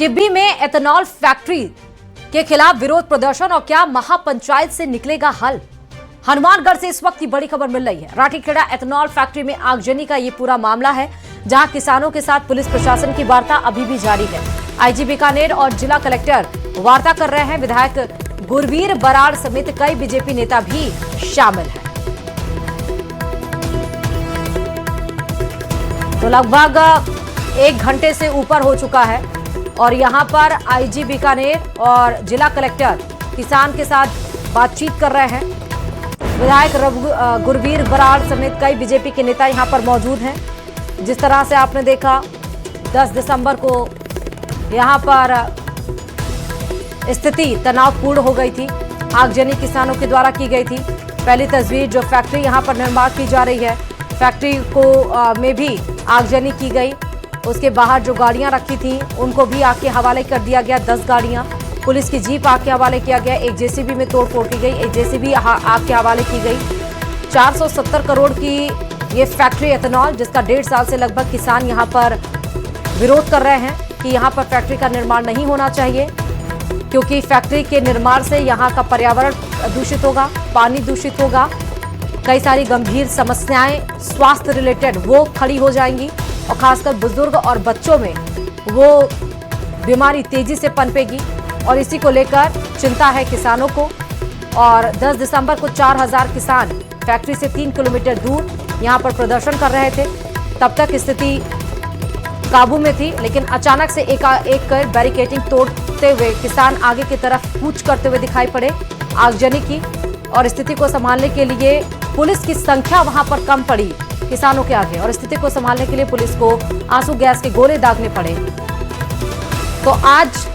टिब्बी में ethanol factory के खिलाफ विरोध प्रदर्शन और क्या महापंचायत से निकलेगा हल? हनुमानगढ़ से इस वक्त की बड़ी खबर मिल रही है। राठीखेड़ा एथेनॉल फैक्ट्री में आगजनी का ये पूरा मामला है, जहां किसानों के साथ पुलिस प्रशासन की वार्ता अभी भी जारी है। आईजी बीकानेर और जिला कलेक्टर वार्ता कर रहे हैं। विधायक गुरवीर बराड़ समेत कई बीजेपी नेता भी शामिल हैं। तो लगभग 1 घंटे से ऊपर हो चुका है और यहां पर आईजी बीकानेर और जिला कलेक्टर किसान के साथ बातचीत कर रहे हैं। विधायक गुरवीर बराड़ समेत कई बीजेपी के नेता यहां पर मौजूद हैं। जिस तरह से आपने देखा 10 दिसंबर को यहां पर स्थिति तनावपूर्ण हो गई थी। आगजनी किसानों के द्वारा की गई थी। पहली तस्वीर जो फैक्ट्री यहां पर निर्माण की जा रही है, फैक्ट्री को में भी आगजनी की गई। उसके बाहर जो गाड़ियां रखी थी उनको भी आग के हवाले कर दिया गया। 10 गाड़ियां, पुलिस की जीप आग के हवाले किया गया। एक जेसीबी में तोड़फोड़ की गई, एक जेसीबी आग के हवाले की गई। 470 करोड़ की ये फैक्ट्री एथेनॉल, जिसका 1.5 साल से लगभग किसान यहाँ पर विरोध कर रहे हैं कि यहाँ पर फैक्ट्री का निर्माण नहीं होना चाहिए, क्योंकि फैक्ट्री के निर्माण से यहाँ का पर्यावरण दूषित होगा, पानी दूषित होगा, कई सारी गंभीर समस्याएं स्वास्थ्य रिलेटेड वो खड़ी हो जाएंगी और खासकर बुजुर्ग और बच्चों में वो बीमारी तेजी से पनपेगी और इसी को लेकर चिंता है किसानों को। और 10 दिसंबर को 4000 किसान फैक्ट्री से 3 किलोमीटर दूर यहां पर प्रदर्शन कर रहे थे। तब तक स्थिति काबू में थी, लेकिन अचानक से एक बैरिकेडिंग तोड़ते हुए किसान आगे की तरफ कूच करते हुए दिखाई पड़े। आगजनी की और स्थिति को संभालने के लिए पुलिस की संख्या वहां पर कम पड़ी किसानों के आगे, और स्थिति को संभालने के लिए पुलिस को आंसू गैस के गोले दागने पड़े। तो आज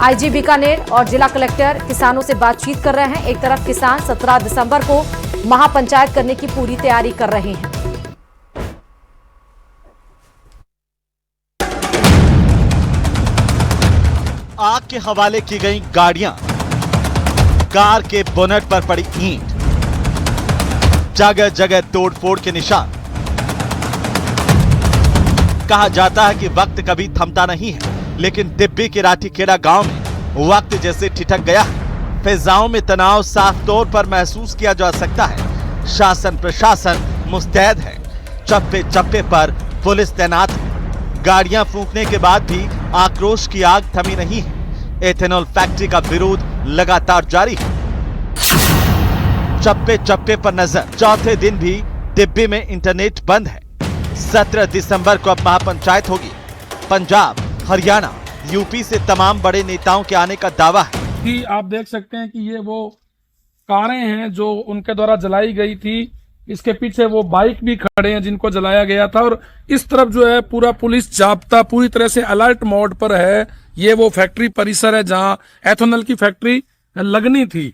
आईजी बीकानेर और जिला कलेक्टर किसानों से बातचीत कर रहे हैं। एक तरफ किसान 17 दिसंबर को महापंचायत करने की पूरी तैयारी कर रहे हैं। आग के हवाले की गई गाड़ियां, कार के बोनट पर पड़ी ईंट, जगह जगह तोड़फोड़ के निशान। कहा जाता है कि वक्त कभी थमता नहीं है, लेकिन टिब्बी के राठीखेड़ा गांव में वक्त जैसे ठिठक गया है। फिजाओं में तनाव साफ तौर पर महसूस किया जा सकता है। शासन प्रशासन मुस्तैद है, चप्पे चप्पे पर पुलिस तैनात है। गाड़ियां फूंकने के बाद भी आक्रोश की आग थमी नहीं है। एथेनॉल फैक्ट्री का विरोध लगातार जारी है। चप्पे चप्पे पर नजर। चौथे दिन भी टिब्बी में इंटरनेट बंद है। 17 दिसंबर को अब महापंचायत होगी। पंजाब, हरियाणा, यूपी से तमाम बड़े नेताओं के आने का दावा है। कि आप देख सकते हैं कि ये वो कारें हैं जो उनके द्वारा जलाई गई थी। इसके पीछे वो बाइक भी खड़े हैं जिनको जलाया गया था, और इस तरफ जो है पूरा पुलिस जाब्ता पूरी तरह से अलर्ट मोड पर है। ये वो फैक्ट्री परिसर है जहां एथेनॉल की फैक्ट्री लगनी थी।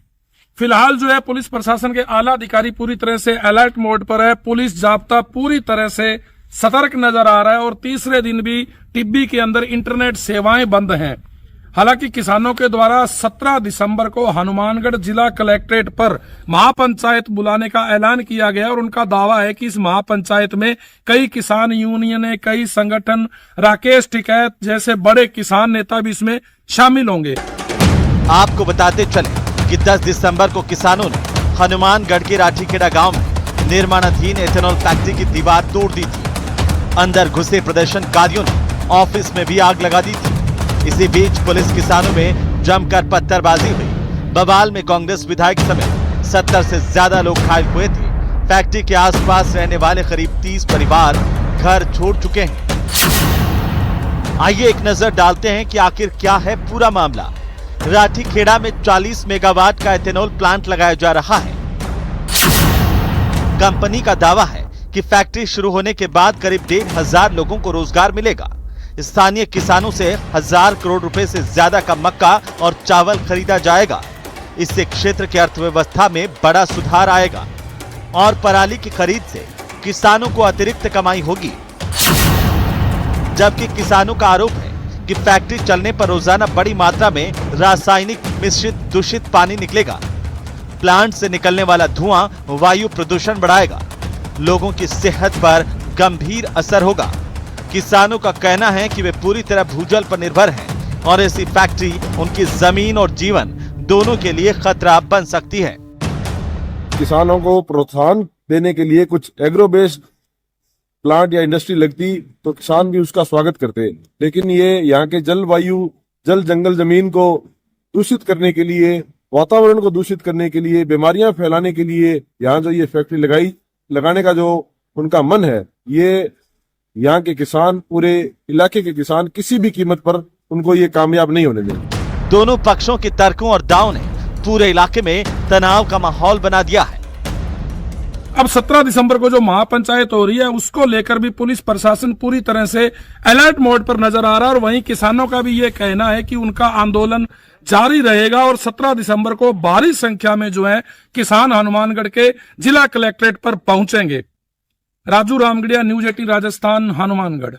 फिलहाल जो है पुलिस प्रशासन के आला अधिकारी पूरी तरह से अलर्ट मोड पर है। पुलिस जाब्ता पूरी तरह से सतर्क नजर आ रहा है और तीसरे दिन भी टिब्बी के अंदर इंटरनेट सेवाएं बंद हैं। हालांकि किसानों के द्वारा 17 दिसंबर को हनुमानगढ़ जिला कलेक्ट्रेट पर महापंचायत बुलाने का ऐलान किया गया और उनका दावा है कि इस महापंचायत में कई किसान यूनियनें, कई संगठन, राकेश टिकैत जैसे बड़े किसान नेता भी इसमें शामिल होंगे। आपको बताते चले कि 10 दिसंबर को किसानों ने हनुमानगढ़ के राठीखेड़ा गांव में निर्माणाधीन एथेनॉल फैक्ट्री की दीवार तोड़ दी थी। अंदर घुसे प्रदर्शनकारियों ने ऑफिस में भी आग लगा दी थी। इसी बीच पुलिस किसानों में जमकर पत्थरबाजी हुई। बवाल में कांग्रेस विधायक समेत 70 से ज्यादा लोग घायल हुए थे। फैक्ट्री के आसपास रहने वाले करीब 30 परिवार घर छोड़ चुके हैं। आइए एक नजर डालते हैं कि आखिर क्या है पूरा मामला। राठीखेड़ा में 40 मेगावाट का एथेनॉल प्लांट लगाया जा रहा है। कंपनी का दावा है कि फैक्ट्री शुरू होने के बाद करीब 1500 लोगों को रोजगार मिलेगा। स्थानीय किसानों से 1000 करोड़ रुपए से ज्यादा का मक्का और चावल खरीदा जाएगा। इससे क्षेत्र की अर्थव्यवस्था में बड़ा सुधार आएगा और पराली की खरीद से किसानों को अतिरिक्त कमाई होगी। जबकि किसानों का आरोप है कि फैक्ट्री चलने पर रोजाना बड़ी मात्रा में रासायनिक मिश्रित दूषित पानी निकलेगा। प्लांट से निकलने वाला धुआं वायु प्रदूषण बढ़ाएगा, लोगों की सेहत पर गंभीर असर होगा। किसानों का कहना है कि वे पूरी तरह भूजल पर निर्भर हैं, और ऐसी फैक्ट्री उनकी जमीन और जीवन दोनों के लिए खतरा बन सकती है। किसानों को प्रोत्साहन देने के लिए कुछ एग्रो बेस्ड प्लांट या इंडस्ट्री लगती तो किसान भी उसका स्वागत करते, लेकिन ये यहाँ के जलवायु, जल जंगल जमीन को दूषित करने के लिए, वातावरण को दूषित करने के लिए, बीमारियां फैलाने के लिए यहाँ जो ये फैक्ट्री लगाने का जो उनका मन है, ये यहाँ के किसान, पूरे इलाके के किसान किसी भी कीमत पर उनको ये कामयाब नहीं होने देंगे। दोनों पक्षों के तर्कों और दावों ने पूरे इलाके में तनाव का माहौल बना दिया है। अब 17 दिसंबर को जो महापंचायत हो रही है उसको लेकर भी पुलिस प्रशासन पूरी तरह से अलर्ट मोड पर नजर आ रहा है और वहीं किसानों का भी ये कहना है कि उनका आंदोलन जारी रहेगा और 17 दिसंबर को भारी संख्या में जो है किसान हनुमानगढ़ के जिला कलेक्ट्रेट पर पहुंचेंगे। राजू रामगढ़िया, न्यूज़ 18 राजस्थान, हनुमानगढ़।